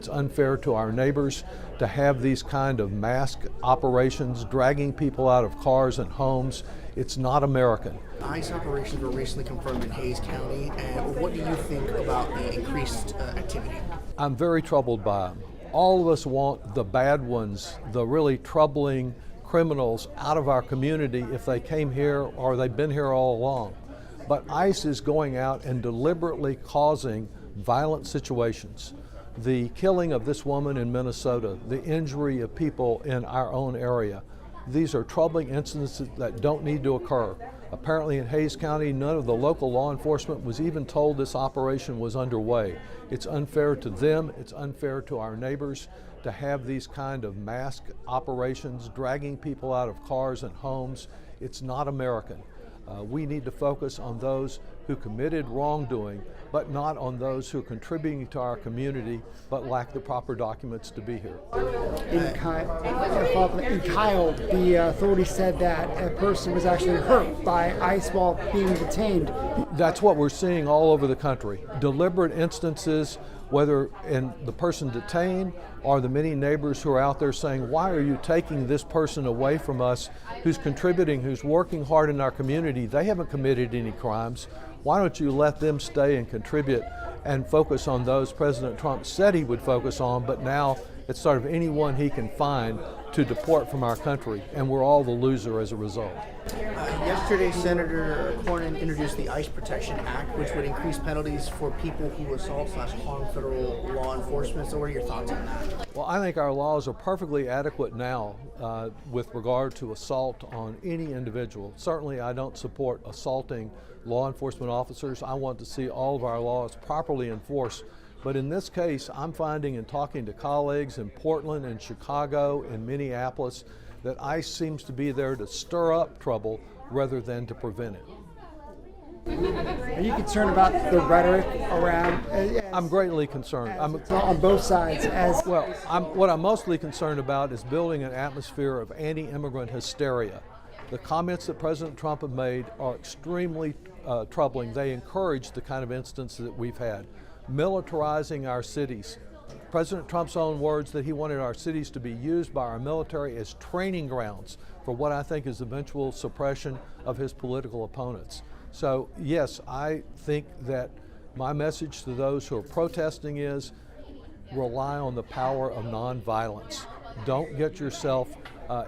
It's unfair to our neighbors to have these kind of mass operations, dragging people out of cars and homes. It's not American. ICE operations were recently confirmed in Hayes County, and what do you think about the increased activity? I'm very troubled by them. All of us want the bad ones, the really troubling criminals out of our community if they came here or they've been here all along. But ICE is going out and deliberately causing violent situations. The killing of this woman in Minnesota, the injury of people in our own area, these are troubling incidents that don't need to occur. Apparently in Hayes County, none of the local law enforcement was even told this operation was underway. It's unfair to them, it's unfair to our neighbors to have these kind of mass operations, dragging people out of cars and homes. It's not American. We need to focus on those who committed wrongdoing, but not on those who are contributing to our community but lack the proper documents to be here. In Kyle, the authorities said that a person was actually hurt by ICE while being detained. That's what we're seeing all over the country. Deliberate instances, whether in the person detained or the many neighbors who are out there saying, why are you taking this person away from us who's contributing, who's working hard in our community? They haven't committed any crimes. Why don't you let them stay and contribute and focus on those President Trump said he would focus on, but now it's sort of anyone he can find to deport from our country, and we're all the loser as a result. Yesterday, Senator Cornyn introduced the ICE Protection Act, which would increase penalties for people who assault/harm federal law enforcement. So what are your thoughts on that? Well, I think our laws are perfectly adequate now with regard to assault on any individual. Certainly, I don't support assaulting law enforcement officers. I want to see all of our laws properly enforced. But in this case, I'm finding in talking to colleagues in Portland and Chicago and Minneapolis that ICE seems to be there to stir up trouble rather than to prevent it. Are you concerned about the rhetoric around? I'm greatly concerned. On both sides. What I'm mostly concerned about is building an atmosphere of anti-immigrant hysteria. The comments that President Trump have made are extremely troubling. They encourage the kind of incidents that we've had. Militarizing our cities. President Trump's own words that he wanted our cities to be used by our military as training grounds for what I think is eventual suppression of his political opponents. So yes, I think that my message to those who are protesting is rely on the power of nonviolence. Don't get yourself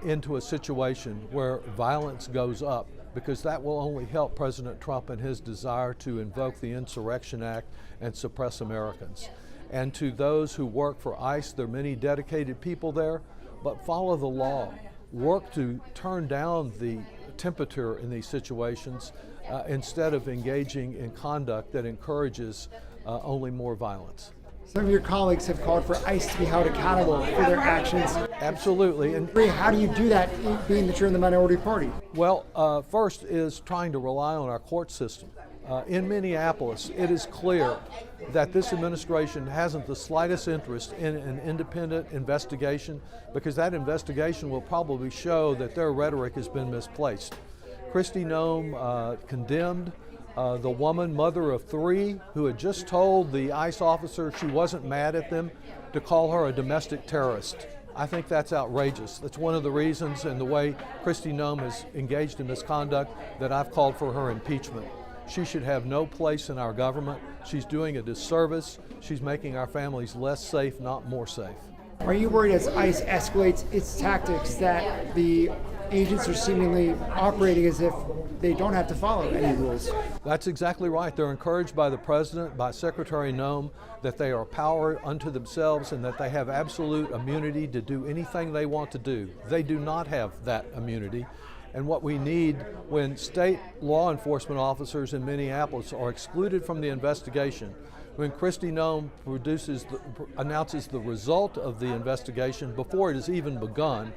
into a situation where violence goes up, because that will only help President Trump in his desire to invoke the Insurrection Act and suppress Americans. And to those who work for ICE, there are many dedicated people there, but follow the law. Work to turn down the temperature in these situations instead of engaging in conduct that encourages only more violence. Some of your colleagues have called for ICE to be held accountable for their actions. Absolutely. And how do you do that, being that you're in the minority party? Well, first is trying to rely on our court system. In Minneapolis, it is clear that this administration hasn't the slightest interest in an independent investigation, because that investigation will probably show that their rhetoric has been misplaced. Kristi Noem condemned the woman, mother of three, who had just told the ICE officer she wasn't mad at them, to call her a domestic terrorist. I think that's outrageous. That's one of the reasons, in the way Kristi Noem has engaged in misconduct, that I've called for her impeachment. She should have no place in our government. She's doing a disservice. She's making our families less safe, not more safe. Are you worried as ICE escalates its tactics that the agents are seemingly operating as if they don't have to follow any rules? That's exactly right. They're encouraged by the President, by Secretary Noem, that they are power unto themselves and that they have absolute immunity to do anything they want to do. They do not have that immunity. And what we need, when state law enforcement officers in Minneapolis are excluded from the investigation, when Kristi Noem announces the result of the investigation before it has even begun,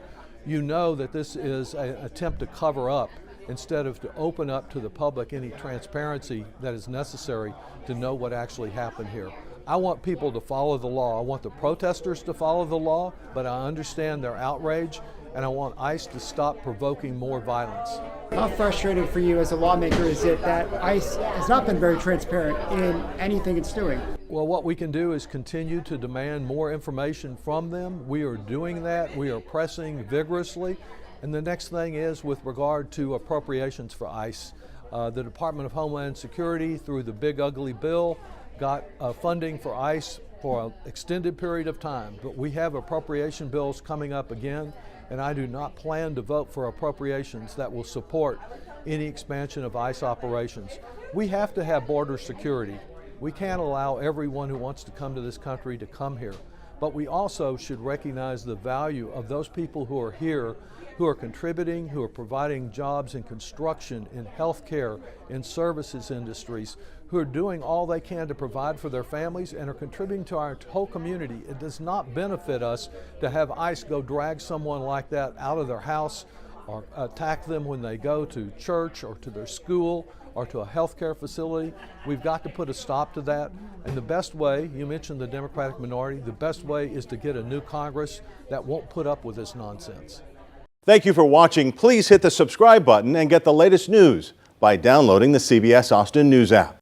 you know that this is an attempt to cover up instead of to open up to the public any transparency that is necessary to know what actually happened here. I want people to follow the law. I want the protesters to follow the law, but I understand their outrage, and I want ICE to stop provoking more violence. How frustrating for you as a lawmaker is it that ICE has not been very transparent in anything it's doing? Well, what we can do is continue to demand more information from them. We are doing that. We are pressing vigorously. And the next thing is with regard to appropriations for ICE. The Department of Homeland Security, through the big ugly bill, got funding for ICE for an extended period of time. But we have appropriation bills coming up again, and I do not plan to vote for appropriations that will support any expansion of ICE operations. We have to have border security. We can't allow everyone who wants to come to this country to come here. But we also should recognize the value of those people who are here, who are contributing, who are providing jobs in construction, in healthcare, in services industries, who are doing all they can to provide for their families and are contributing to our whole community. It does not benefit us to have ICE go drag someone like that out of their house or attack them when they go to church or to their school or to a healthcare facility. We've got to put a stop to that. And the best way, you mentioned the Democratic minority, the best way is to get a new Congress that won't put up with this nonsense. Thank you for watching. Please hit the subscribe button and get the latest news by downloading the CBS Austin News app.